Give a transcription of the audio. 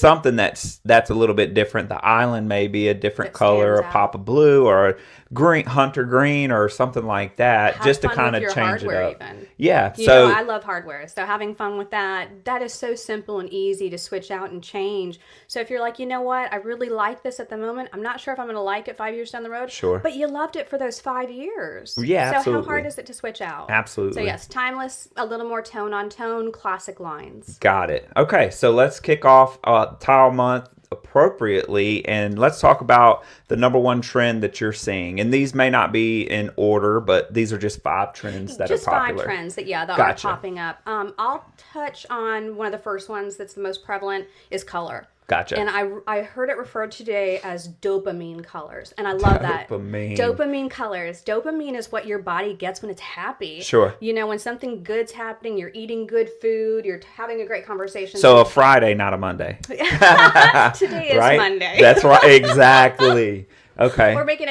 something that's a little bit different. The island may be a different color, a pop of blue, or a green, hunter green, or something like that, Have just to fun kind with of your change it hardware up. even. Yeah. You So know, I love hardware. So having fun with that is so simple and easy to switch out and change. So if you're like, you know what, I really like this at the moment. I'm not sure if I'm going to like it 5 years down the road. Sure. But you loved it for those 5 years. Yeah, so absolutely. how hard is it to switch out? Absolutely. So yes, timeless, a little more tone on tone, classic lines. Got it. Okay, so let's kick off Tile Month appropriately, and let's talk about the number one trend that you're seeing. And these may not be in order, but these are just 5 trends that just are popular. 5 trends that Gotcha. are popping up. I'll touch on one of the first ones that's the most prevalent is color. Gotcha. And I heard it referred to today as dopamine colors. And I love that. Dopamine colors. Dopamine is what your body gets when it's happy. Sure. You know, when something good's happening, you're eating good food, you're having a great conversation. So a Friday, not a Monday. Today is right? Monday. That's right. Exactly. Okay. We're making it